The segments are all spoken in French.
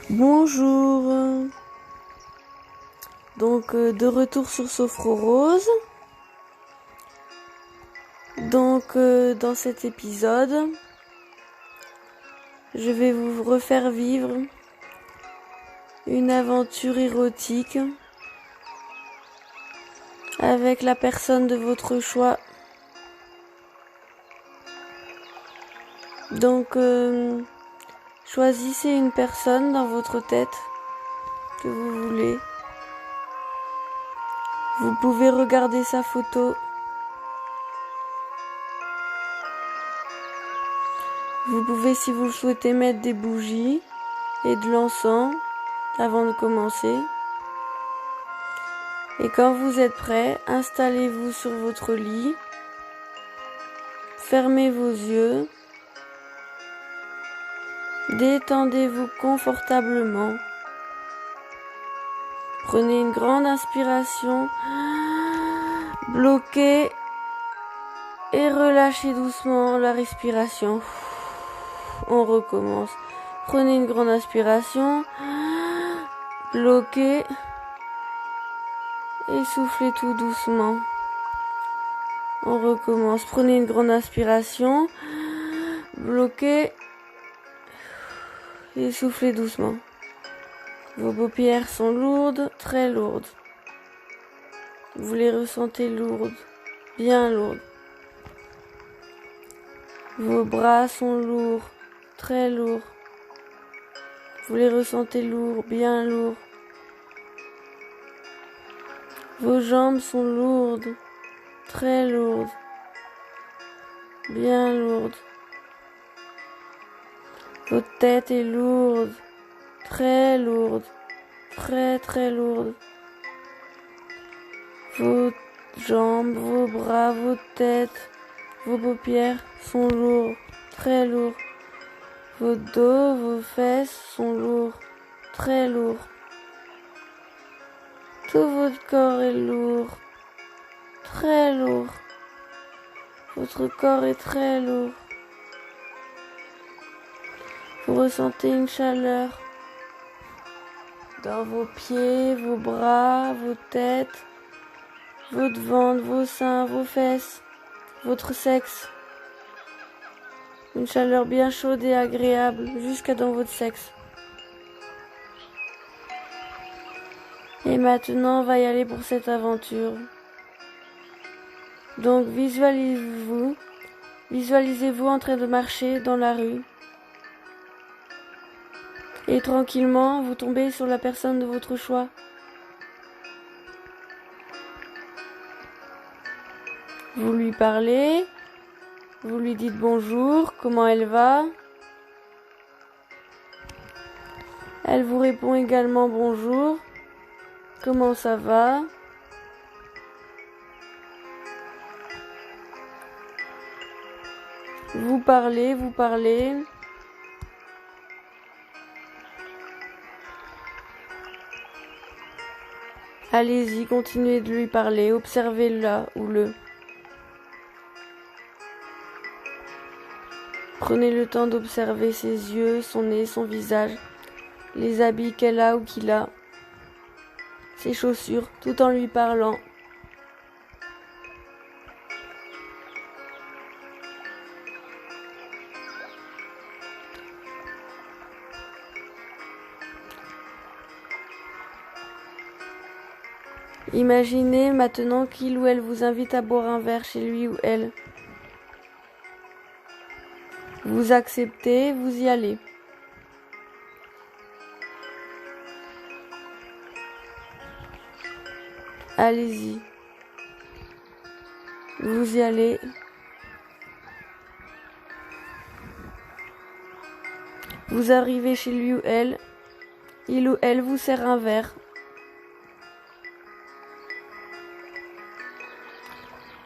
Bonjour. Donc de retour sur Sophrorose. Donc dans cet épisode, je vais vous refaire vivre une aventure érotique avec la personne de votre choix. Donc choisissez une personne dans votre tête que vous voulez. Vous pouvez regarder sa photo. Vous pouvez, si vous le souhaitez, mettre des bougies et de l'encens avant de commencer. Et quand vous êtes prêt, installez-vous sur votre lit. Fermez vos yeux. Détendez-vous confortablement. Prenez une grande inspiration. Bloquez et relâchez doucement la respiration. On recommence. Prenez une grande inspiration. Bloquez. Et soufflez tout doucement. On recommence. Prenez une grande inspiration. Bloquez. Et soufflez doucement. Vos paupières sont lourdes, très lourdes. Vous les ressentez lourdes, bien lourdes. Vos bras sont lourds, très lourds. Vous les ressentez lourds, bien lourds. Vos jambes sont lourdes, très lourdes, bien lourdes. Votre tête est lourde, très lourde, très très lourde. Vos jambes, vos bras, vos têtes, vos paupières sont lourds, très lourds. Votre dos, vos fesses sont lourds, très lourds. Tout votre corps est lourd, très lourd. Votre corps est très lourd. Vous ressentez une chaleur dans vos pieds, vos bras, vos têtes, votre ventre, vos seins, vos fesses, votre sexe. Une chaleur bien chaude et agréable jusqu'à dans votre sexe. Et maintenant, on va y aller pour cette aventure. Donc visualisez-vous en train de marcher dans la rue. Et tranquillement, vous tombez sur la personne de votre choix. Vous lui parlez, vous lui dites bonjour, comment elle va. Elle vous répond également bonjour, comment ça va. Vous parlez. Allez-y, continuez de lui parler, observez-la ou le. Prenez le temps d'observer ses yeux, son nez, son visage, les habits qu'elle a ou qu'il a, ses chaussures, tout en lui parlant. Imaginez maintenant qu'il ou elle vous invite à boire un verre chez lui ou elle. Vous acceptez, vous y allez. Allez-y. Vous y allez. Vous arrivez chez lui ou elle. Il ou elle vous sert un verre.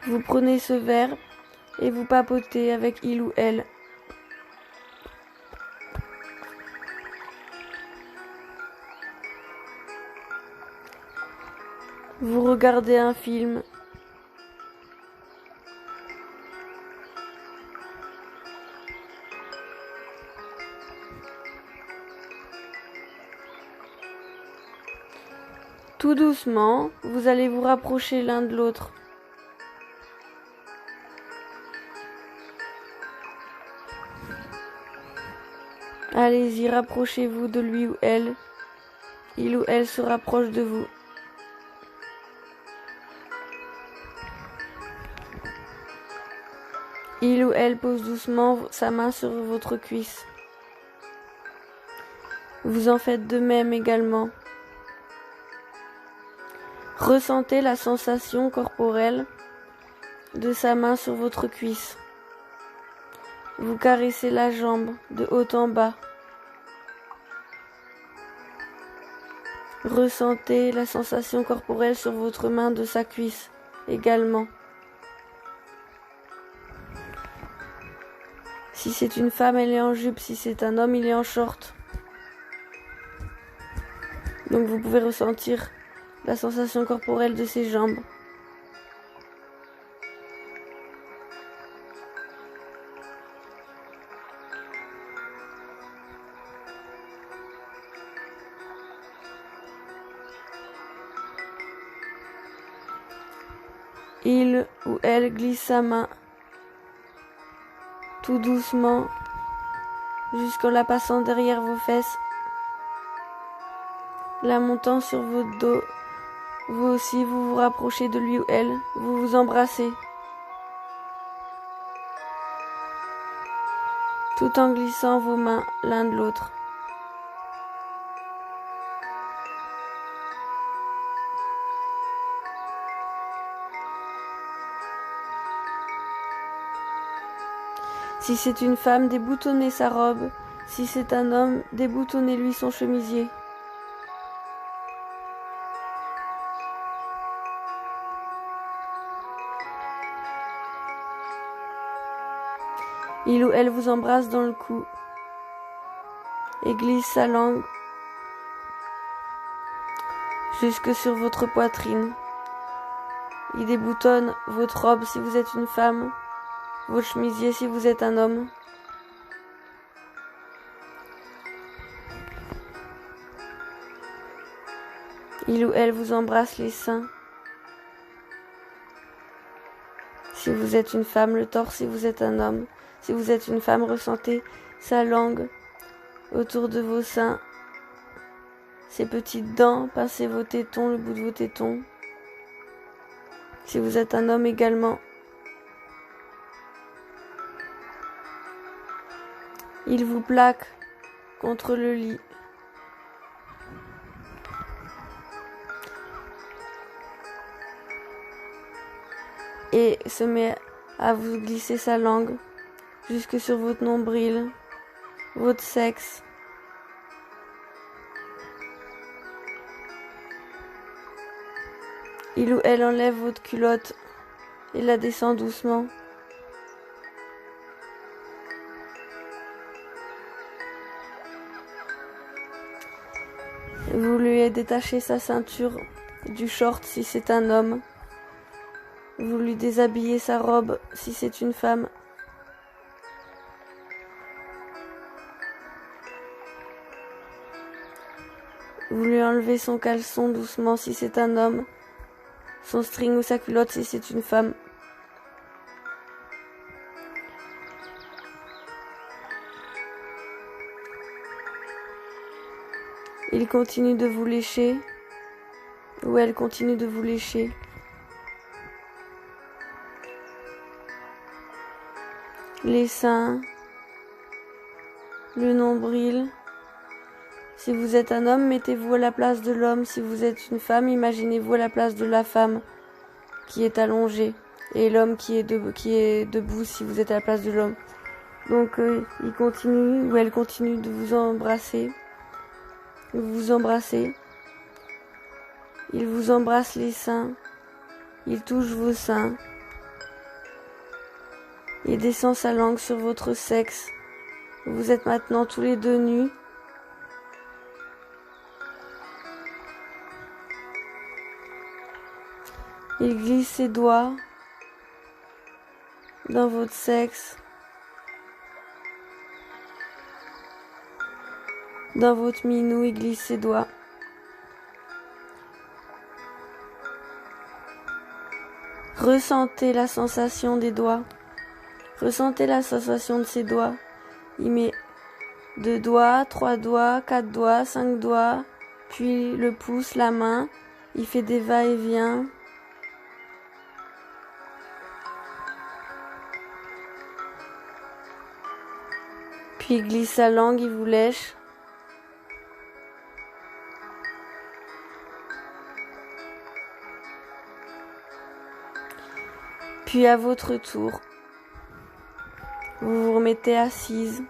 Vous prenez ce verre et vous papotez avec il ou elle. Vous regardez un film. Tout doucement, vous allez vous rapprocher l'un de l'autre. Allez-y, rapprochez-vous de lui ou elle. Il ou elle se rapproche de vous. Il ou elle pose doucement sa main sur votre cuisse. Vous en faites de même également. Ressentez la sensation corporelle de sa main sur votre cuisse. Vous caressez la jambe de haut en bas. Ressentez la sensation corporelle sur votre main de sa cuisse également. Si c'est une femme, elle est en jupe. Si c'est un homme, il est en short. Donc vous pouvez ressentir la sensation corporelle de ses jambes. Il ou elle glisse sa main tout doucement jusqu'en la passant derrière vos fesses, la montant sur votre dos. Vous aussi, vous vous rapprochez de lui ou elle, vous vous embrassez, tout en glissant vos mains l'un de l'autre. Si c'est une femme, déboutonnez sa robe. Si c'est un homme, déboutonnez-lui son chemisier. Il ou elle vous embrasse dans le cou et glisse sa langue jusque sur votre poitrine. Il déboutonne votre robe si vous êtes une femme, votre chemisier si vous êtes un homme. Il ou elle vous embrasse les seins. Si vous êtes une femme, le torse si vous êtes un homme. Si vous êtes une femme, ressentez sa langue autour de vos seins, ses petites dents, pincez vos tétons, le bout de vos tétons. Si vous êtes un homme également. Il vous plaque contre le lit. Et se met à vous glisser sa langue jusque sur votre nombril, votre sexe. Il ou elle enlève votre culotte et la descend doucement. Vous lui détachez sa ceinture du short si c'est un homme. Vous lui déshabillez sa robe si c'est une femme. Vous lui enlevez son caleçon doucement si c'est un homme, son string ou sa culotte si c'est une femme. Il continue de vous lécher, ou elle continue de vous lécher. Les seins, le nombril. Si vous êtes un homme, mettez-vous à la place de l'homme. Si vous êtes une femme, imaginez-vous à la place de la femme qui est allongée et l'homme qui est debout si vous êtes à la place de l'homme. Donc il continue ou elle continue de vous embrasser. Vous vous embrassez. Il vous embrasse les seins. Il touche vos seins. Il descend sa langue sur votre sexe. Vous êtes maintenant tous les deux nus. Il glisse ses doigts dans votre sexe, dans votre minou, il glisse ses doigts. Ressentez la sensation des doigts. Ressentez la sensation de ses doigts. Il met 2 doigts, 3 doigts, 4 doigts, 5 doigts, puis le pouce, la main. Il fait des va-et-vient. Puis il glisse sa langue, il vous lèche. Puis à votre tour, vous vous remettez assise.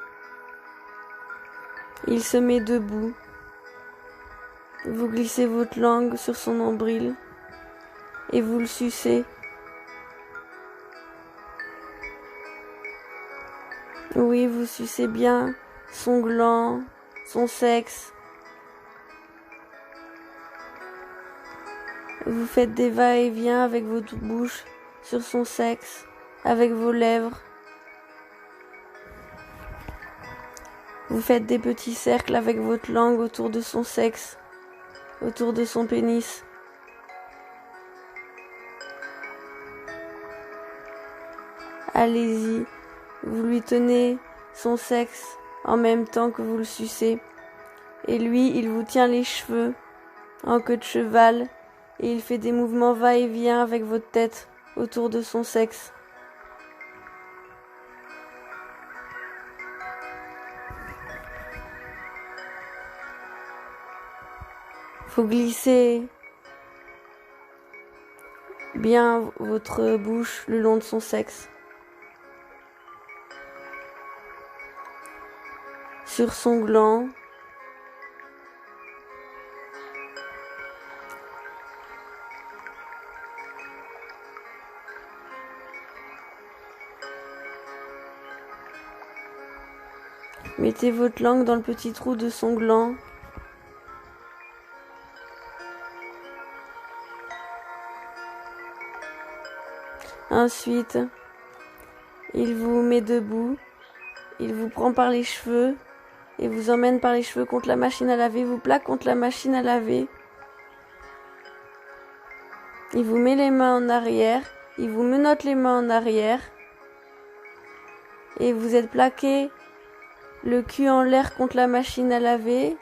Il se met debout. Vous glissez votre langue sur son nombril et vous le sucez. Oui, vous sucez bien son gland, son sexe. Vous faites des va-et-vient avec votre bouche sur son sexe, avec vos lèvres. Vous faites des petits cercles avec votre langue autour de son sexe, autour de son pénis. Allez-y, vous lui tenez son sexe en même temps que vous le sucez. Et lui, il vous tient les cheveux en queue de cheval et il fait des mouvements va-et-vient avec votre tête autour de son sexe. Faut glisser bien votre bouche le long de son sexe. Sur son gland. Mettez votre langue dans le petit trou de son gland. Ensuite, il vous met debout, il vous prend par les cheveux et vous emmène par les cheveux contre la machine à laver, vous plaque contre la machine à laver. Il vous met les mains en arrière, il vous menotte les mains en arrière et vous êtes plaqué le cul en l'air contre la machine à laver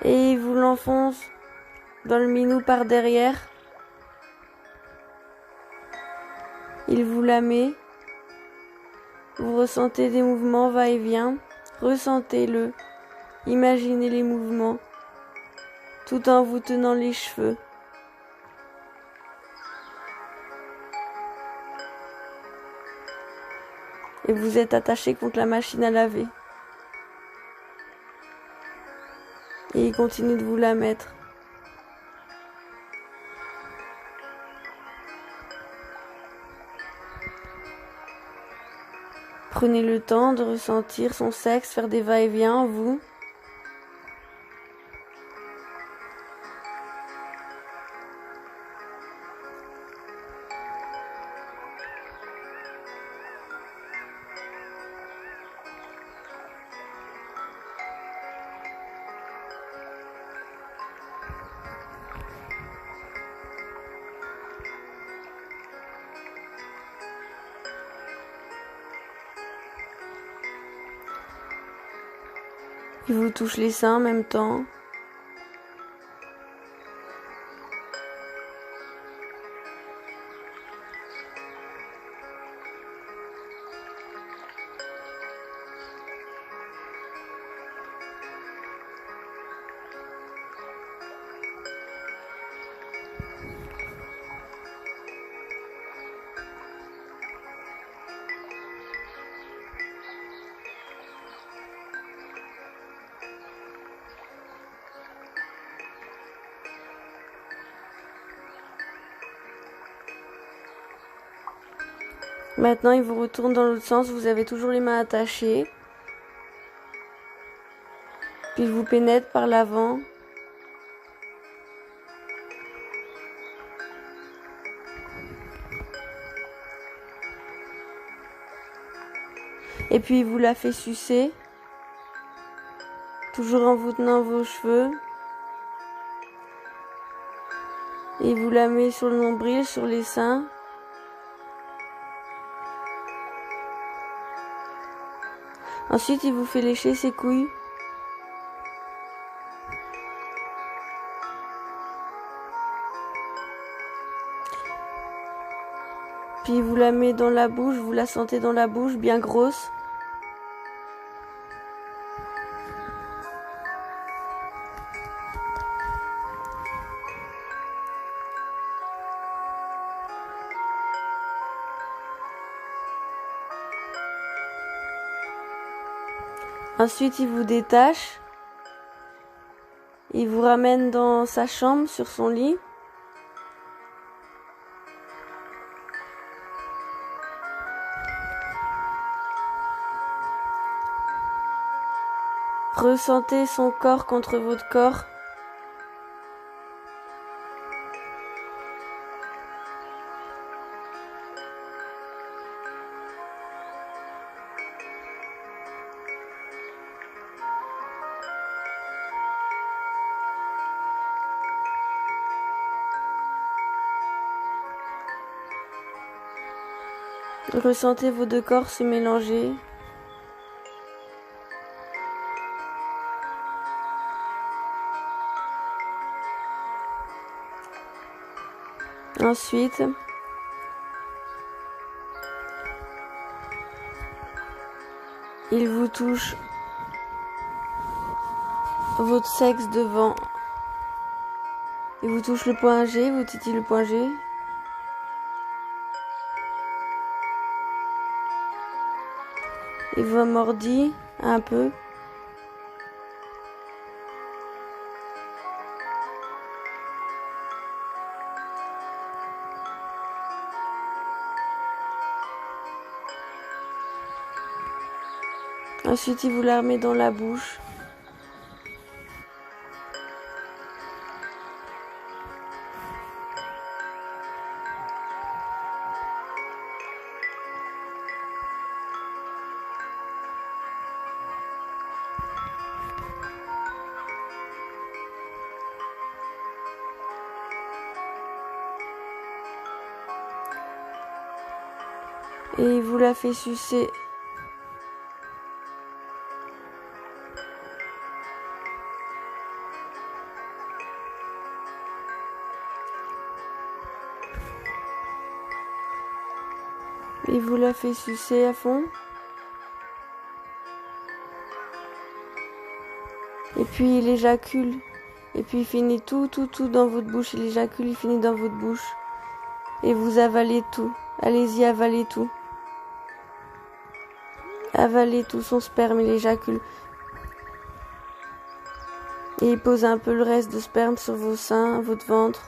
et il vous l'enfonce dans le minou par derrière. Il vous la met. Vous ressentez des mouvements va-et-vient. Ressentez-le. Imaginez les mouvements. Tout en vous tenant les cheveux. Et vous êtes attaché contre la machine à laver. Et il continue de vous la mettre. Prenez le temps de ressentir son sexe faire des va-et-vient en vous. Il vous touche les seins en même temps. Maintenant, il vous retourne dans l'autre sens, vous avez toujours les mains attachées. Puis il vous pénètre par l'avant. Et puis il vous la fait sucer. Toujours en vous tenant vos cheveux. Et vous la met sur le nombril, sur les seins. Ensuite, il vous fait lécher ses couilles. Puis vous la met dans la bouche, vous la sentez dans la bouche, bien grosse. Ensuite, il vous détache. Il vous ramène dans sa chambre, sur son lit. Ressentez son corps contre votre corps. Ressentez vos deux corps se mélanger. Ensuite, il vous touche votre sexe devant. Il vous touche le point G, vous titille le point G. Il vous mordit un peu. Ensuite, il vous la remet dans la bouche. Et il vous la fait sucer. Il vous la fait sucer à fond. Et puis il éjacule. Et puis il finit tout dans votre bouche. Il éjacule, il finit dans votre bouche. Et vous avalez tout. Allez-y, avalez tout. Avalez tout son sperme, il éjacule. Et il pose un peu le reste de sperme sur vos seins, votre ventre.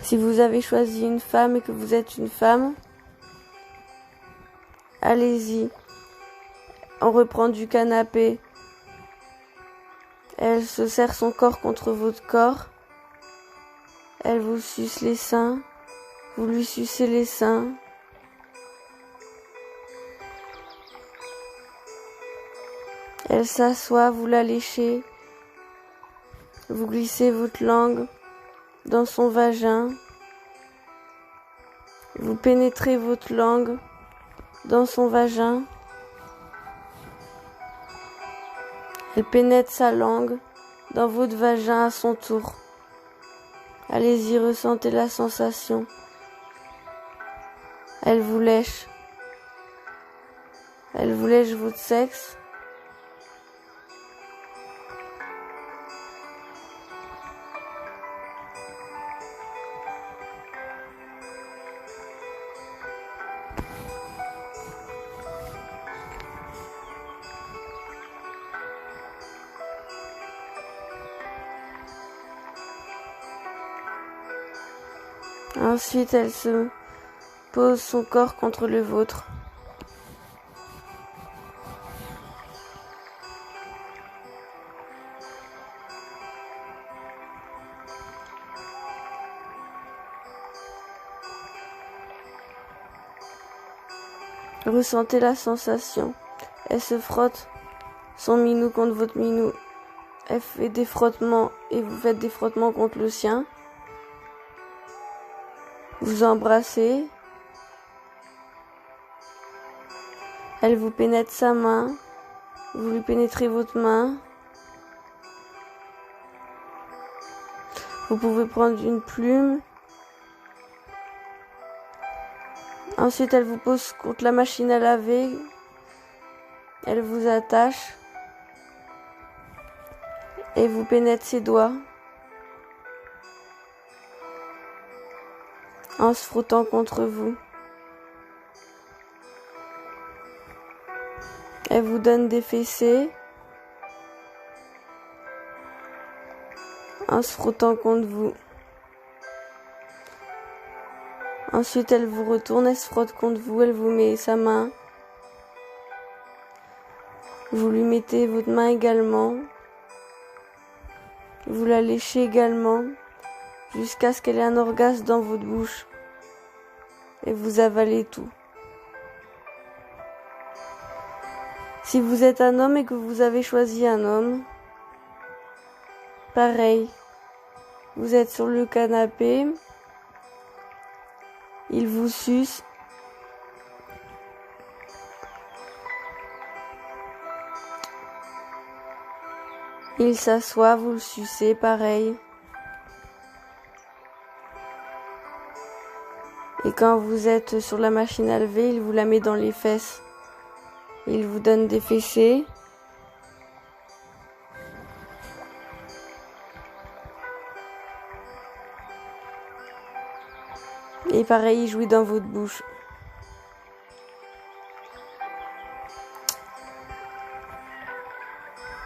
Si vous avez choisi une femme et que vous êtes une femme, allez-y. On reprend du canapé. Elle se serre son corps contre votre corps. Elle vous suce les seins. Vous lui sucez les seins. Elle s'assoit, vous la léchez. Vous glissez votre langue dans son vagin. Vous pénétrez votre langue dans son vagin. Elle pénètre sa langue dans votre vagin à son tour. Allez-y, ressentez la sensation. Elle vous lèche. Elle vous lèche votre sexe. Ensuite, elle se pose son corps contre le vôtre. Ressentez la sensation. Elle se frotte son minou contre votre minou. Elle fait des frottements et vous faites des frottements contre le sien. Vous embrassez. Elle vous pénètre sa main. Vous lui pénétrez votre main. Vous pouvez prendre une plume. Ensuite, elle vous pose contre la machine à laver. Elle vous attache. Et vous pénètre ses doigts. En se frottant contre vous. Elle vous donne des fessées. En se frottant contre vous. Ensuite, elle vous retourne, elle se frotte contre vous, elle vous met sa main. Vous lui mettez votre main également. Vous la léchez également, jusqu'à ce qu'elle ait un orgasme dans votre bouche. Et vous avalez tout. Si vous êtes un homme et que vous avez choisi un homme, pareil, vous êtes sur le canapé, il vous suce, il s'assoit, vous le sucez, pareil. Et quand vous êtes sur la machine à lever, il vous la met dans les fesses. Il vous donne des fessées. Et pareil, il jouit dans votre bouche.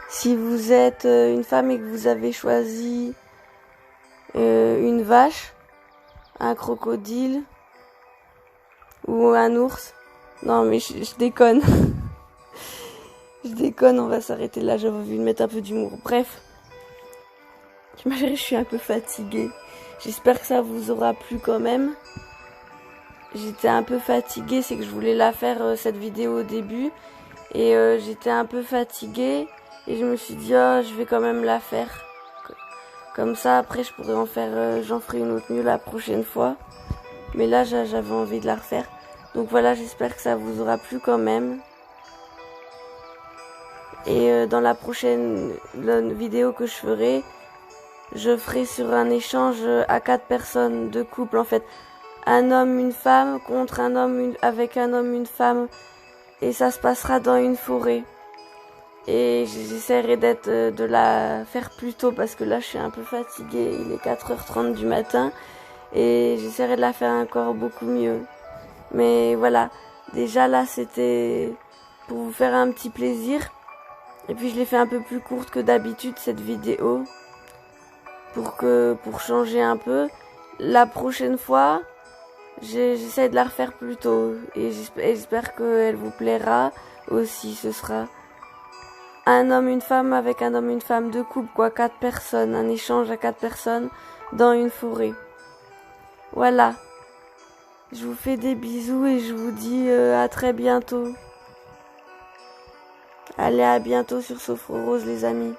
Si vous êtes une femme et que vous avez choisi une vache, un crocodile ou un ours, non mais je déconne. Je déconne, on va s'arrêter là, j'avais envie de mettre un peu d'humour. Bref, je suis un peu fatiguée. J'espère que ça vous aura plu quand même. J'étais un peu fatiguée, c'est que je voulais la faire cette vidéo au début. Et j'étais un peu fatiguée. Et je me suis dit, oh, je vais quand même la faire. Comme ça, après, je pourrais en faire, j'en ferai une autre mieux la prochaine fois. Mais là, j'avais envie de la refaire. Donc voilà, j'espère que ça vous aura plu quand même. Et dans la prochaine vidéo que je ferai sur un échange à 4 personnes de couple en fait. Un homme, une femme contre un homme, avec un homme, une femme. Et ça se passera dans une forêt. Et j'essaierai de la faire plus tôt parce que là je suis un peu fatiguée. Il est 4h30 du matin. Et j'essaierai de la faire encore beaucoup mieux. Mais voilà, déjà là c'était pour vous faire un petit plaisir. Et puis je l'ai fait un peu plus courte que d'habitude cette vidéo. Pour changer un peu. La prochaine fois, j'essaie de la refaire plus tôt. Et j'espère qu'elle vous plaira aussi. Ce sera un homme, une femme avec un homme, une femme, deux couples, quoi, 4 personnes. Un échange à 4 personnes dans une forêt. Voilà. Je vous fais des bisous et je vous dis à très bientôt. Allez, à bientôt sur Sophro Rose les amis.